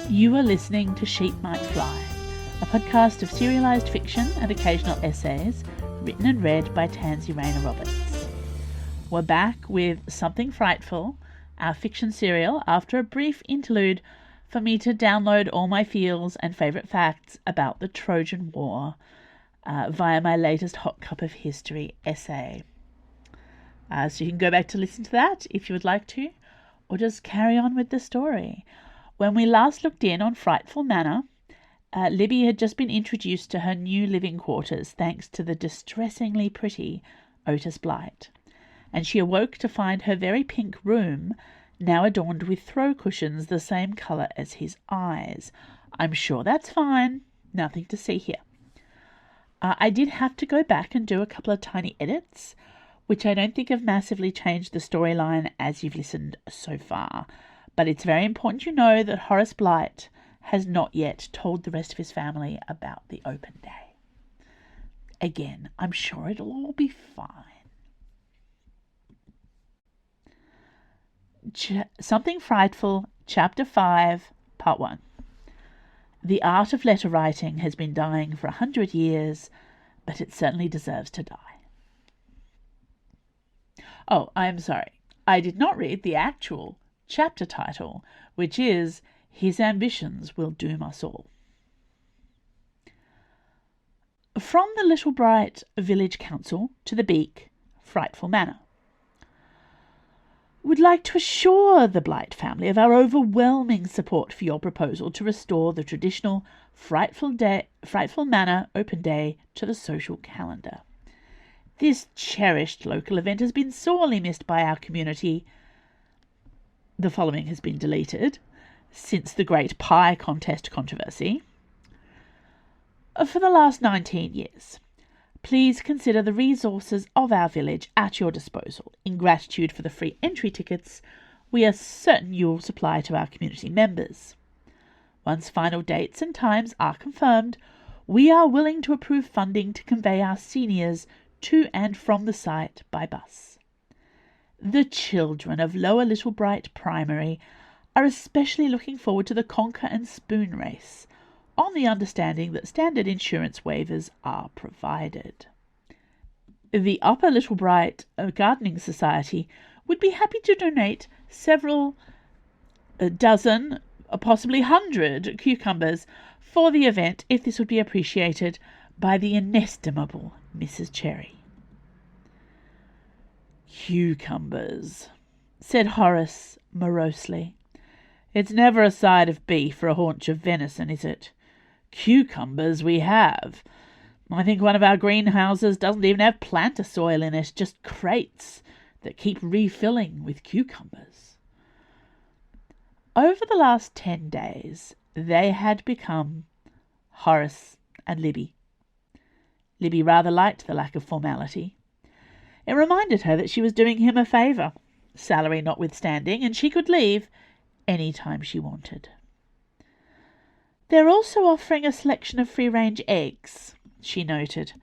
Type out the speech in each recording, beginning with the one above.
You are listening to Sheep Might Fly, a podcast of serialised fiction and occasional essays written and read by Tansy Rayner Roberts. We're back with Something Frightful, our fiction serial, after a brief interlude for me to download all my feels and favourite facts about the Trojan War via my latest Hot Cup of History essay. So you can go back to listen to that if you would like to, or just carry on with the story. When we last looked in on Frightful Manor, Libby had just been introduced to her new living quarters thanks to the distressingly pretty Otis Blight, and she awoke to find her very pink room now adorned with throw cushions the same colour as his eyes. I'm sure that's fine. Nothing to see here. I did have to go back and do a couple of tiny edits, which I don't think have massively changed the storyline as you've listened so far. But it's very important you know that Horace Blight has not yet told the rest of his family about the open day. Again, I'm sure it'll all be fine. Something Frightful, Chapter 5, Part 1. The art of letter writing has been dying for 100 years, but it certainly deserves to die. Oh, I am sorry. I did not read the actual chapter title, which is His Ambitions Will Doom Us All. From the Little Bright Village Council to the Beak, Frightful Manor. Would like to assure the Blight family of our overwhelming support for your proposal to restore the traditional Frightful Manor Open Day to the social calendar. This cherished local event has been sorely missed by our community. The following has been deleted since the Great Pie Contest controversy. For the last 19 years, please consider the resources of our village at your disposal. In gratitude for the free entry tickets we are certain you will supply to our community members. Once final dates and times are confirmed, we are willing to approve funding to convey our seniors to and from the site by bus. The children of Lower Little Bright Primary are especially looking forward to the Conker and Spoon race, on the understanding that standard insurance waivers are provided. The Upper Little Bright Gardening Society would be happy to donate several dozen, possibly 100 cucumbers for the event if this would be appreciated by the inestimable Mrs. Cherry. Cucumbers, said Horace morosely. It's never a side of beef or a haunch of venison, is it? Cucumbers we have. I think one of our greenhouses doesn't even have planter soil in it, just crates that keep refilling with cucumbers. Over the last 10 days, they had become Horace and Libby. Libby rather liked the lack of formality. It reminded her that she was doing him a favour, salary notwithstanding, and she could leave any time she wanted. They're also offering a selection of free-range eggs, she noted.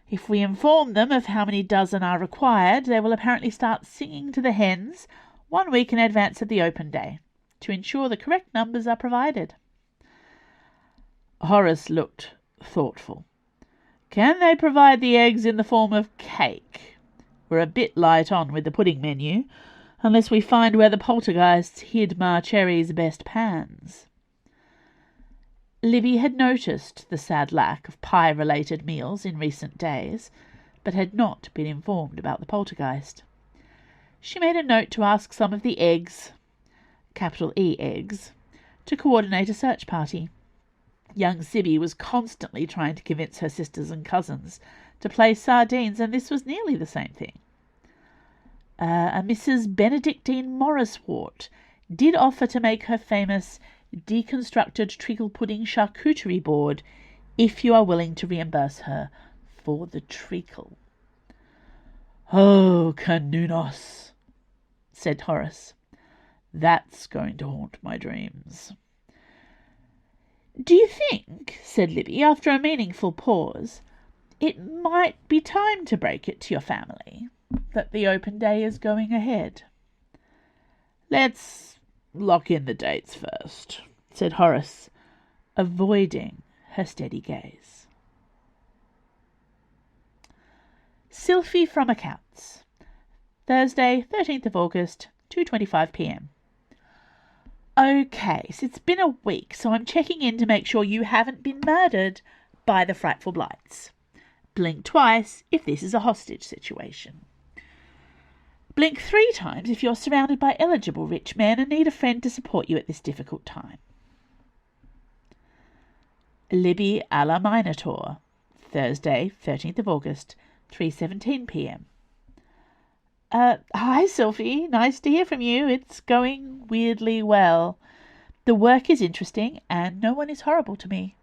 If we inform them of how many dozen are required, they will apparently start singing to the hens 1 week in advance of the open day, to ensure the correct numbers are provided. Horace looked thoughtful. Can they provide the eggs in the form of cake? We're a bit light on with the pudding menu, unless we find where the poltergeists hid Ma Cherry's best pans. Libby had noticed the sad lack of pie-related meals in recent days, but had not been informed about the poltergeist. She made a note to ask some of the eggs, capital E eggs, to coordinate a search party. Young Sibby was constantly trying to convince her sisters and cousins to play sardines, and this was nearly the same thing. A Mrs. Benedictine Morriswort did offer to make her famous deconstructed treacle pudding charcuterie board if you are willing to reimburse her for the treacle. Oh, Canunos, said Horace. That's going to haunt my dreams. Do you think, said Libby, after a meaningful pause, it might be time to break it to your family that the open day is going ahead? Let's lock in the dates first, said Horace, avoiding her steady gaze. Sylphie from Accounts, Thursday, 13th of August, 2:25 p.m. Okay, so it's been a week, so I'm checking in to make sure you haven't been murdered by the frightful blights. Blink twice if this is a hostage situation. Blink 3 times if you're surrounded by eligible rich men and need a friend to support you at this difficult time. Libby a la Minotaur, Thursday, 13th of August, 3:17 p.m. Hi, Sylphie. Nice to hear from you. It's going weirdly well. The work is interesting, and no one is horrible to me.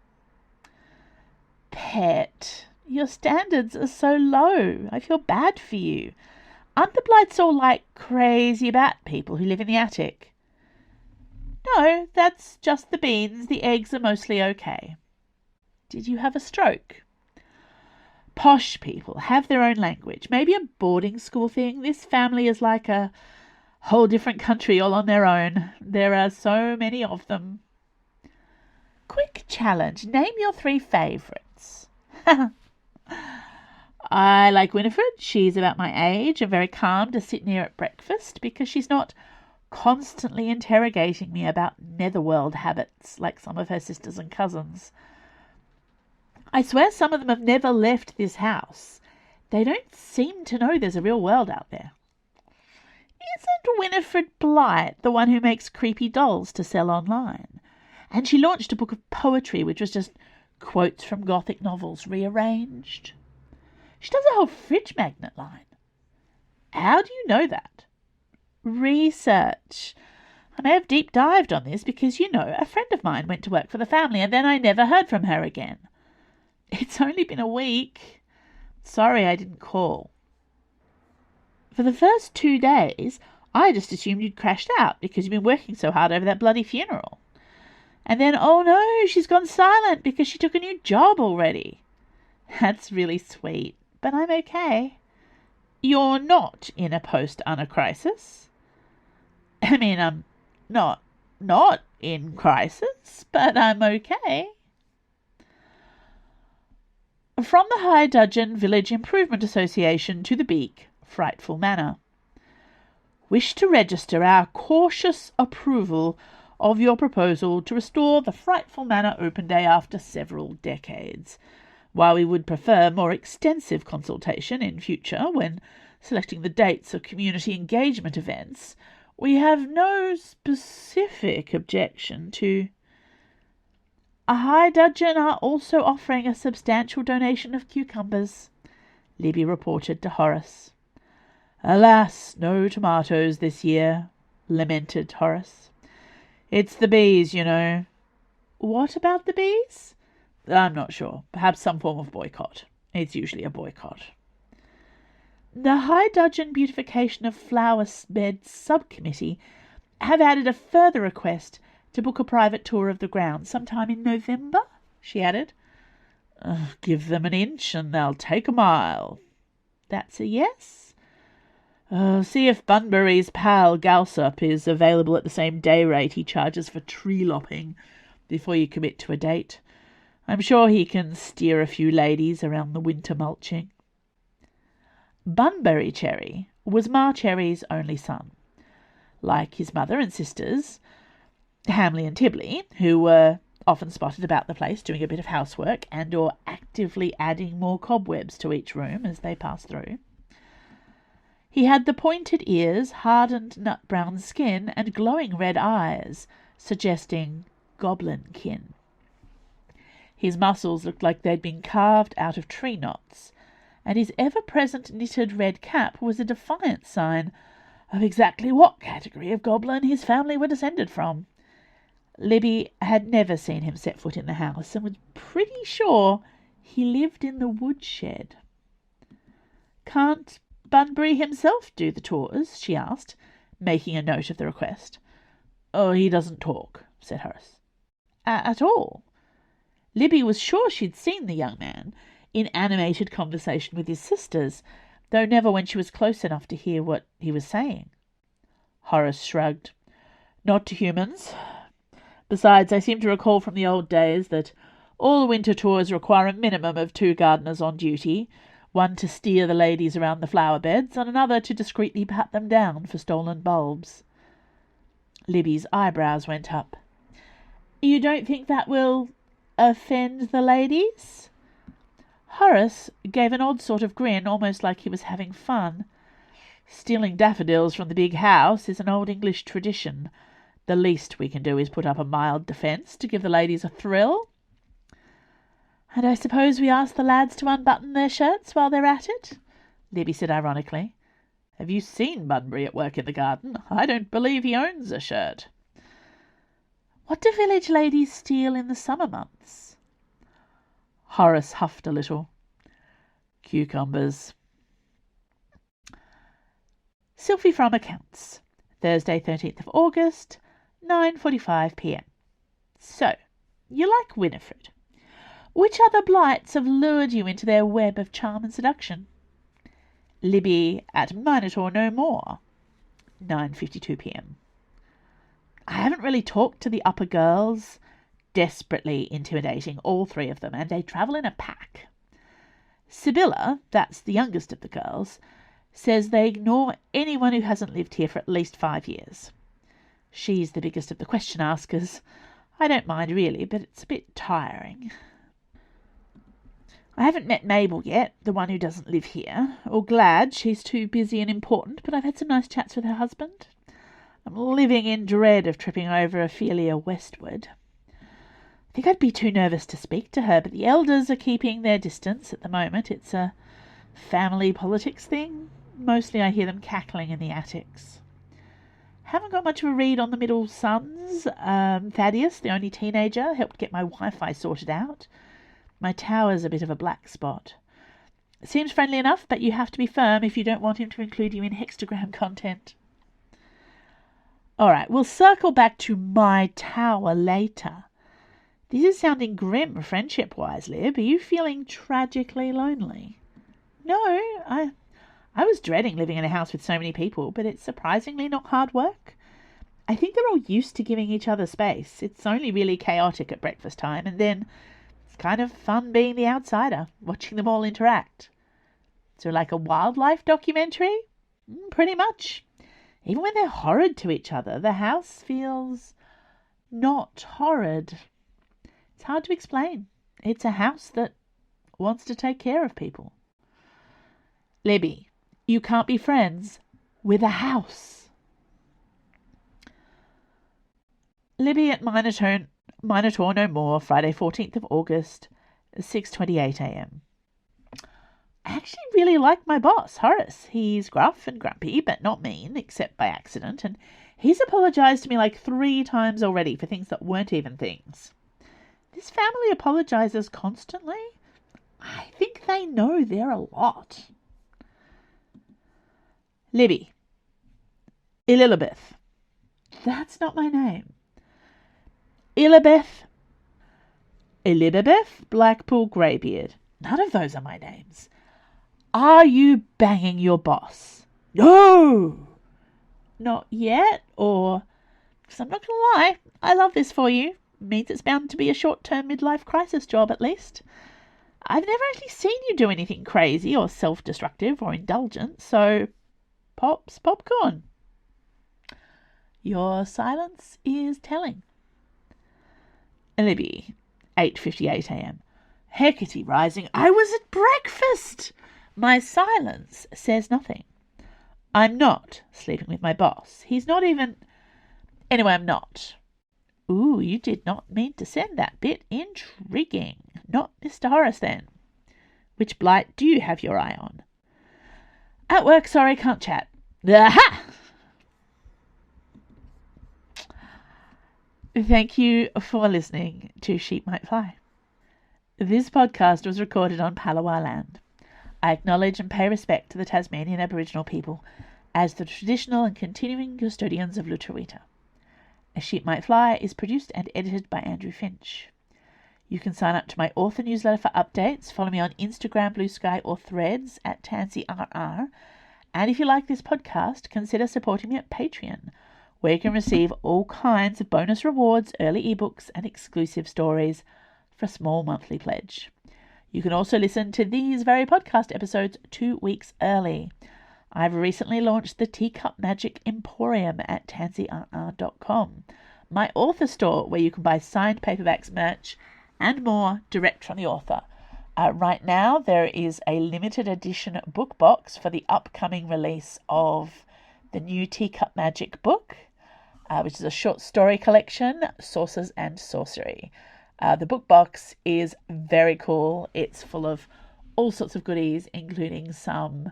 Pet, your standards are so low. I feel bad for you. Aren't the blights all like crazy bat people who live in the attic? No, that's just the beans. The eggs are mostly okay. Did you have a stroke? Posh people have their own language. Maybe a boarding school thing. This family is like a whole different country all on their own. There are so many of them. Quick challenge. Name your 3 favourites. I like Winifred. She's about my age and very calm to sit near at breakfast because she's not constantly interrogating me about netherworld habits like some of her sisters and cousins. I swear some of them have never left this house. They don't seem to know there's a real world out there. Isn't Winifred Blight the one who makes creepy dolls to sell online? And she launched a book of poetry which was just quotes from Gothic novels rearranged. She does a whole fridge magnet line. How do you know that? Research. I may have deep dived on this because, a friend of mine went to work for the family and then I never heard from her again. It's only been a week. Sorry I didn't call. For the first 2 days, I just assumed you'd crashed out because you've been working so hard over that bloody funeral. And then, oh no, she's gone silent because she took a new job already. That's really sweet, but I'm okay. You're not in a post-Anna crisis? I mean, I'm not in crisis, but I'm okay. From the High Dudgeon Village Improvement Association to the Beak, Frightful Manor. Wish to register our cautious approval of your proposal to restore the Frightful Manor open day after several decades. While we would prefer more extensive consultation in future when selecting the dates of community engagement events, we have no specific objection to... A High Dudgeon are also offering a substantial donation of cucumbers, Libby reported to Horace. Alas, no tomatoes this year, lamented Horace. It's the bees, What about the bees? I'm not sure. Perhaps some form of boycott. It's usually a boycott. The High Dudgeon Beautification of Flower Beds Subcommittee have added a further request to book a private tour of the grounds sometime in November, she added. Give them an inch and they'll take a mile. That's a yes? See if Bunbury's pal Galsup is available at the same day rate he charges for tree lopping before you commit to a date. I'm sure he can steer a few ladies around the winter mulching. Bunbury Cherry was Ma Cherry's only son. Like his mother and sisters, Hamley and Tibley, who were often spotted about the place doing a bit of housework and or actively adding more cobwebs to each room as they passed through. He had the pointed ears, hardened nut-brown skin, and glowing red eyes, suggesting goblin kin. His muscles looked like they'd been carved out of tree knots, and his ever-present knitted red cap was a defiant sign of exactly what category of goblin his family were descended from. Libby had never seen him set foot in the house, and was pretty sure he lived in the woodshed. Can't Bunbury himself do the tours? She asked, making a note of the request. Oh, he doesn't talk, said Horace. At all? Libby was sure she'd seen the young man in animated conversation with his sisters, though never when she was close enough to hear what he was saying. Horace shrugged. Not to humans. Besides, I seem to recall from the old days that all winter tours require a minimum of 2 gardeners on duty, one to steer the ladies around the flower beds and another to discreetly pat them down for stolen bulbs. Libby's eyebrows went up. You don't think that will offend the ladies? Horace gave an odd sort of grin, almost like he was having fun. Stealing daffodils from the big house is an old English tradition. The least we can do is put up a mild defence to give the ladies a thrill. And I suppose we ask the lads to unbutton their shirts while they're at it? Libby said ironically. Have you seen Bunbury at work in the garden? I don't believe he owns a shirt. What do village ladies steal in the summer months? Horace huffed a little. Cucumbers. Sylvie from Accounts. Thursday, 13th of August, 9:45 p.m. So, you like Winifred. Which other blights have lured you into their web of charm and seduction? Libby at Minotaur no more. 9:52 p.m. I haven't really talked to the upper girls. Desperately intimidating, all 3 of them, and they travel in a pack. Sibylla, that's the youngest of the girls, says they ignore anyone who hasn't lived here for at least 5 years. She's the biggest of the question askers. I don't mind really, but it's a bit tiring. I haven't met Mabel yet, the one who doesn't live here, or Glad. She's too busy and important, but I've had some nice chats with her husband. I'm living in dread of tripping over Ophelia Westwood. I think I'd be too nervous to speak to her, but the elders are keeping their distance at the moment. It's a family politics thing. Mostly I hear them cackling in the attics. Haven't got much of a read on the middle sons. Thaddeus, the only teenager, helped get my Wi-Fi sorted out. My tower's a bit of a black spot. Seems friendly enough, but you have to be firm if you don't want him to include you in hextagram content. All right, we'll circle back to my tower later. This is sounding grim friendship-wise, Lib. Are you feeling tragically lonely? No, I was dreading living in a house with so many people, but it's surprisingly not hard work. I think they're all used to giving each other space. It's only really chaotic at breakfast time, and then it's kind of fun being the outsider, watching them all interact. So like a wildlife documentary? Pretty much. Even when they're horrid to each other, the house feels not horrid. It's hard to explain. It's a house that wants to take care of people. Libby, you can't be friends with a house. Libby at Minotaur no more, Friday 14th of August, 6:28 a.m. I actually really like my boss, Horace. He's gruff and grumpy, but not mean, except by accident, and he's apologised to me like 3 times already for things that weren't even things. This family apologises constantly. I think they know they're a lot. Libby. Elizabeth. That's not my name. Elizabeth. Blackpool Greybeard. None of those are my names. Are you banging your boss? No! Not yet, or... Because I'm not going to lie, I love this for you. Means it's bound to be a short-term midlife crisis job, at least. I've never actually seen you do anything crazy or self-destructive or indulgent, so... Pops popcorn. Your silence is telling. Libby, 8:58 a.m. Hecate rising. I was at breakfast. My silence says nothing. I'm not sleeping with my boss. He's not even... Anyway, I'm not. Ooh, you did not mean to send that bit. Intriguing. Not Mr. Horace, then. Which blight do you have your eye on? At work, sorry, can't chat. Aha! Thank you for listening to Sheep Might Fly. This podcast was recorded on Palawa land. I acknowledge and pay respect to the Tasmanian Aboriginal people as the traditional and continuing custodians of Lutruwita. A Sheep Might Fly is produced and edited by Andrew Finch. You can sign up to my author newsletter for updates. Follow me on Instagram, Blue Sky, or Threads at TansyRR. And if you like this podcast, consider supporting me at Patreon, where you can receive all kinds of bonus rewards, early ebooks, and exclusive stories for a small monthly pledge. You can also listen to these very podcast episodes 2 weeks early. I've recently launched the Teacup Magic Emporium at tansyr.com, my author store where you can buy signed paperbacks, merch, and more direct from the author. Right now, there is a limited edition book box for the upcoming release of the new Teacup Magic book, which is a short story collection, Sorcerers and Sorcery. The book box is very cool. It's full of all sorts of goodies, including some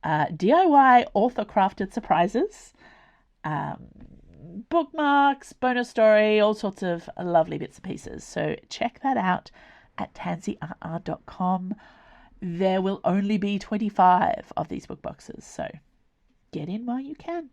DIY author-crafted surprises, bookmarks, bonus story, all sorts of lovely bits and pieces. So check that out at tansyr.com. There will only be 25 of these book boxes, so get in while you can.